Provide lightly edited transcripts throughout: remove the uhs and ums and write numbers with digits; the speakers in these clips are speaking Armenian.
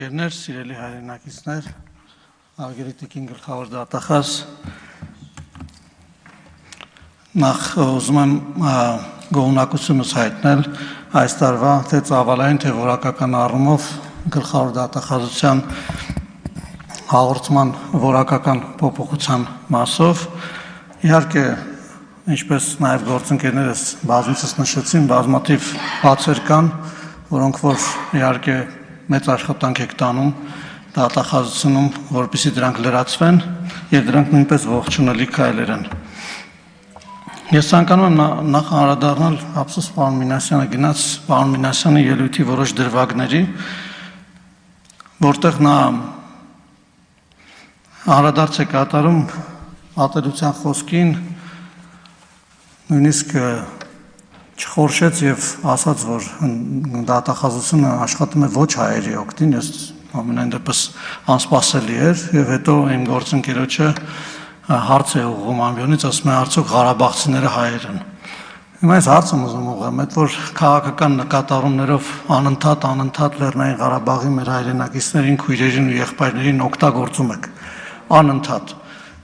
Գերներ, սիրելի հայրենակիցներ, ագերիտիկին գլխավոր դատախազ, նախ ուզում եմ գոհունակությունս հայտնել այս տարվա թե ծավալային, թե որակական առումով գլխավոր դատախազության հաղորդման որակական փոփոխության մասով, իհարկե, ինչպես նաև գործընկերներս բազմիցս նշեցին, բազմաթիվ բացեր կան, որոնք որ իհարկե մեծ աշխատանք եք տանում դատախազությունում, որպեսզի դրանք լրացվեն եւ դրանք նույնպես ողջունելի քայլեր են։ Ես ցանկանում եմ նախ անդրադառնալ ափսոս պարոն Մինասյանը գնաց պարոն Մինասյանի ելույթի որոշ դրվագների, որտեղ նա անդրադարձ է կատարում ատելության խոսքին, նույնիսկ չխորշեց եւ ասաց, որ դատախազությունը աշխատում է ոչ հայերի օգտին, ես ամենայն դեպս անսպասելի էր եւ հետո իմ գործընկերոջը հարց է ուղղում ամբիոնից, ասում է արդյոք ղարաբաղցիները հայեր են։ Հիմա այս հարցը ուզում ուղղեմ, այդ որ քաղաքական նկատառումներով անընդհատ Լեռնային Ղարաբաղի մեր հայրենակիցներին, քույրերին ու եղբայրներին օգտագործում եք, անընդհատ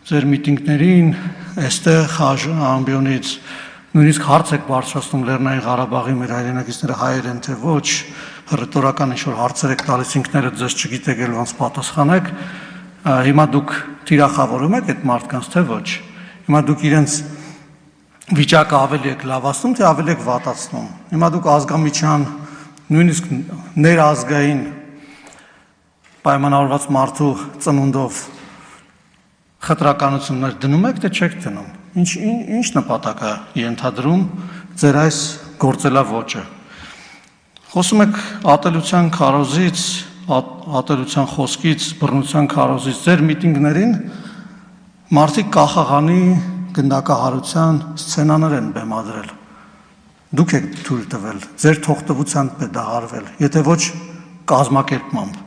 ձեր միտինգներին, այստեղ ամբիոնից նույնիսկ հարց եք բարձրացնում Լեռնային Ղարաբաղի մեր հայրենակիցները հայեր են թե ոչ, ռետորական ինչ-որ հարցեր եք տալիս ինքներդ ձեզ չգիտեք էլ ոնց պատասխանեք, հիմա դուք թիրախավորում եք այդ մարդկանց թե ոչ, հիմա դուք իրենց վիճակը ավելի եք լավացնում, թե ավելի եք վատացնում, հիմա դուք ազգամիջյան, նույնիսկ ներազգային պայմանավորված մարդու ծնունդով խտրականություններ դնում եք, թե չեք դնում։ Ինչ նպատակ է ենթադրում ձեր այս գործելավոճը։ Խոսում եք ատելության քարոզից, ատելության խոսքից, բռնության քարոզից, ձեր միտինգներին մարդիկ կախաղանի գնդակահարության սցենաներ են բեմադրել։ Դուք եք թույլ տվել, ձեր թողտվությամբ է դա արվել, եթե ոչ կազմակերպմամբ։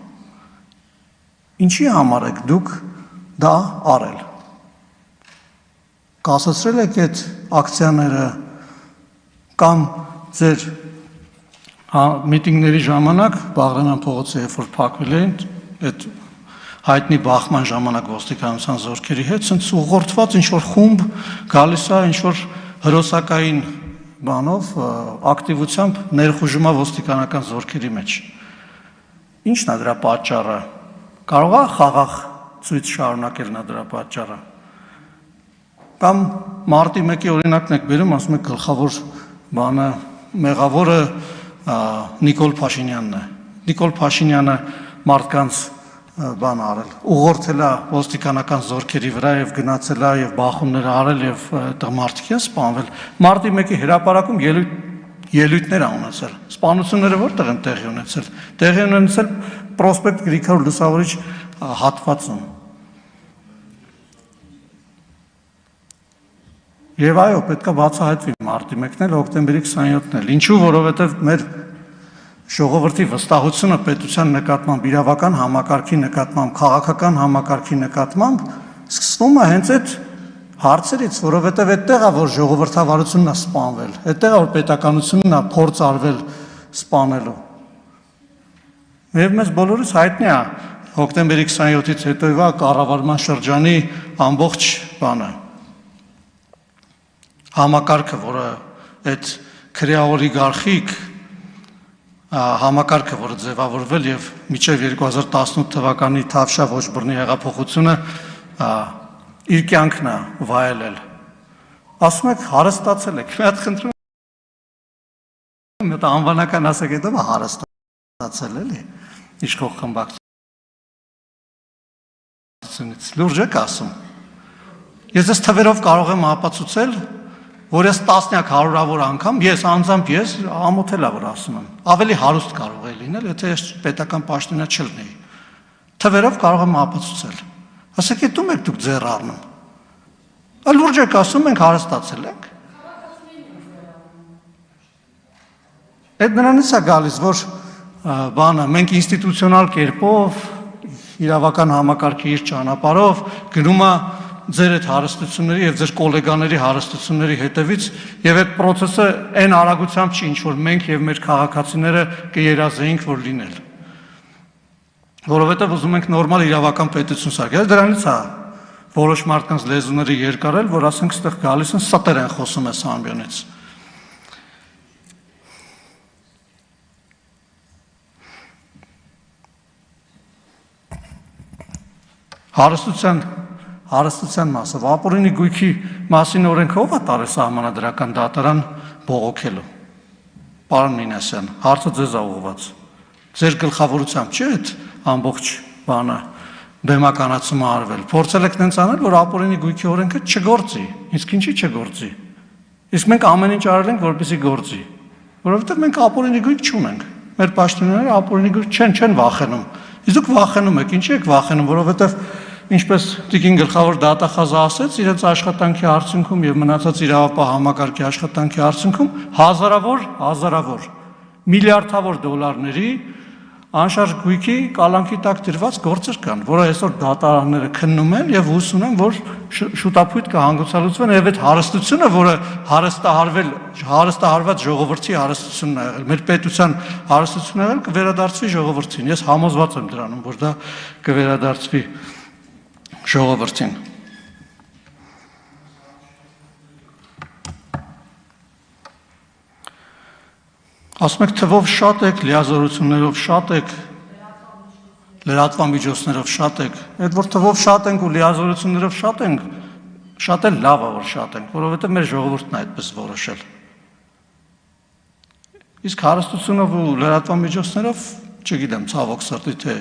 Ինչի համար եք դուք դա արել։ Կասացրել եք այդ ակցիաները կամ ձեր միտինգների ժամանակ Բաղրամյան փողոցը երբ որ փակվել էին, այդ հայտնի բախման ժամանակ ոստիկանության զորքերի հետ, ցենց ուղղորդված ինչ-որ խումբ գալիս է ինչ-որ հրոսակային բանով, ակտիվությամբ ներխուժում է ոստիկանական զորքերի մեջ։ Ինչն է դրա պատճառը։ Կարող է խաղաղ ցույց շարունակել նա դրա պատճառը։ Կամ մարտի 1-ի օրինակն եք բերում, ասում եք գլխավոր բանը մեղավորը Նիկոլ Փաշինյանն է։ Նիկոլ Փաշինյանը մարդկանց բան արել, ուղղորդել է ոստիկանական զորքերի վրա եւ գնացել է եւ բախումներ արել եւ այդտեղ մարդիկ են սպանվել։ Մարտի 1-ի հրապարակում ելույթներ ա ունեցել։ Սպանությունները որտեղ են տեղի ունեցել։ Տեղի ունեցել Պրոսպեկտ Գրիգոր Լուսավորիչ հատվածում։ Եվ այո, պետք է բացահայտվի մարտի 1-ն էլ, հոկտեմբերի 27-ն էլ։ Ինչու, որովհետև մեր ժողովրդի վստահությունը պետության նկատմամբ, իրավական համակարգի նկատմամբ, քաղաքական համակարգի նկատմամբ սկսվում է հենց այդ հարցերից, որովհետև այդտեղ է, որ ժողովրդավարությունն է սպանվել, այդտեղ է, որ պետականությունն է փորձ արվել սպանելու։ Եվ մեզ բոլորիս հայտնի է հոկտեմբերի 27-ից հետոյվա կառավարման շրջանի ամբողջ բանը համակարգը, որը այդ քրեաօլիգարխիկ համակարգը, որը ձևավորվել եւ մինչեւ 2018 թվականի Թավշյա ոչ բռնի հեղափոխությունը իր կյանքն է վայելել։ Ասում եք հարստացել եք։ Մի հատ խնդրում եմ, դա անվանական ասեք, դա հարստացել էլի։ Իշխող խմբակցությունից լուրջ եք ասում։ Ես այս թվերով կարող եմ ապացուցել, որ ես տասնյակ հարյուրավոր անգամ, ես անձամբ ես ամոթել եմ, որ ասում եմ, ավելի հարուստ կարող է լինել, եթե ես պետական պաշտոնյա չլինեի։ Թվերով կարող եմ ապացուցել։ Ասեք, ետում եք դուք ձեռ առնում։ Լուրջ եք ասում, մենք հարստացել ենք։ Այդ նրանից է գալիս, որ բանը, մենք ինստիտուցիոնալ կերպով, իրավական համակարգի իր ճանապարհով գնում է ձեր այդ հարստությունների եւ ձեր գոլեգաների հարստությունների հետևից եւ այդ process-ը այն արագությամբ չի ինչ որ մենք եւ մեր քաղաքացիները կերազեինք որ լինել։ որովհետև ուզում ենք նորմալ իրավական պետություն սարքել, դրանից է որոշ մարդկանց լեզուների երկարել, որ ասենք ստեղ գալիս են ստեր են խոսում այս ամբիոնից։ Հարստության մասը, ապօրինի գույքի մասին օրենքով է տարել սահմանադրական դատարան բողոքելու։ Պարոն Մինասյան, հարցը ձեզ է ուղղված։ Ձեր գլխավորությամբ չի այդ ամբողջ բանը բեմականացումը արվել։ Փորձել եք նենց անել, որ ապօրինի գույքի օրենքը չգործի։ Իսկ ինչի չգործի։ Իսկ մենք ամեն ինչ արել ենք, որպեսզի գործի։ Որովհետև մենք ապօրինի գույք չունենք։ Մեր պաշտոնյաները ապօրինի գույք չեն վախենում։ Իսկ դուք վախենում եք, ինչի եք վախենում, որովհետև ինչպես Տիկին գլխավոր դատախազը ասեց, իրենց աշխատանքի արդյունքում եւ մնացած իրավապահ համակարգի աշխատանքի արդյունքում հազարավոր միլիարդավոր դոլարների անշարժ գույքի կալանքի տակ դրված գործեր կան, որը այսօր դատարանները քննում են եւ հուսում են, որ շուտապույտ կհանգուցալուծվեն եւ այդ հարստությունը, որը հարստահարված ժողովրդի հարստությունն է եղել, մեր պետության հարստությունն է եղել, կվերադարձվի ժողովրդին։ Ես համոզված եմ դրանում, որ դա կվերադարձվի ժողովրդին։ Ասում եք թվով շատ եք, լիազորություններով շատ եք, լրատվամիջոցներով շատ եք, այդ որ թվով շատ ենք ու լիազորություններով շատ ենք, շատ էլ լավ է որ շատ ենք, որովհետև մեր ժողովուրդն է այդպես որոշել։ Իսկ հարստությունով ու լրատվամիջոցներով չգիտեմ ցավոք սրտի թե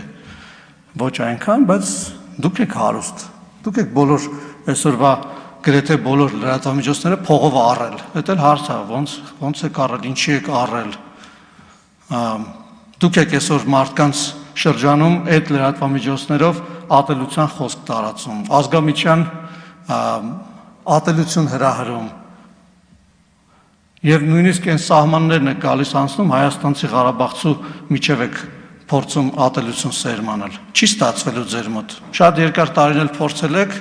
ոչ այնքան, բայց դուք եք հարուստ, դուք եք բոլոր այսօրվա գրեթե բոլոր լրատվամիջոցները փողով առել, դա էլ հարց է, ոնց եք առել, ինչի եք առել, դուք եք այսօր մարդկանց շրջանում այդ լրատվամիջոցներով ատելության խոսք տարածում, ազգամիջյան ատելություն հրահրում եւ նույնիսկ այն սահմաններն եք գալիս անցնում Հայաստանցի Ղարաբաղցու միջև եք փորձում ատելություն սերմանել, չի ստացվելու ձեր մոտ, շատ երկար տարիներ փորձել եք,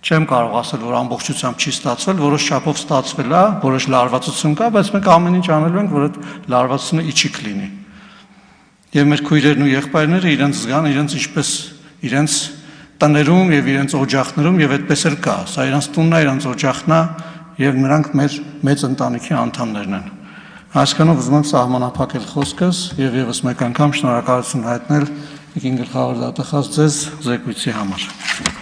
չեմ կարող ասել, որ ամբողջությամբ չի ստացվել, որոշ չափով ստացվել է, որոշ լարվածություն կա, բայց մենք ամեն ինչ անելու ենք, որ այդ լարվածությունը իջի կլինի։ Եվ մեր քույրերն ու եղբայրները իրենց զգան, իրենց ինչպես իրենց տներում եւ իրենց օջախներում եւ այդպես էլ կա, սա իրենց տունն է, իրենց օջախն է եւ նրանք մեր մեծ ընտանիքի անդամներն են։ Այսքանով ուզում եմ սահմանափակել խոսքս եւ եւս մեկ անգամ շնորհակալություն հայտնել Տիկին գլխավոր դատախազ ձեզ զեկույցի համար։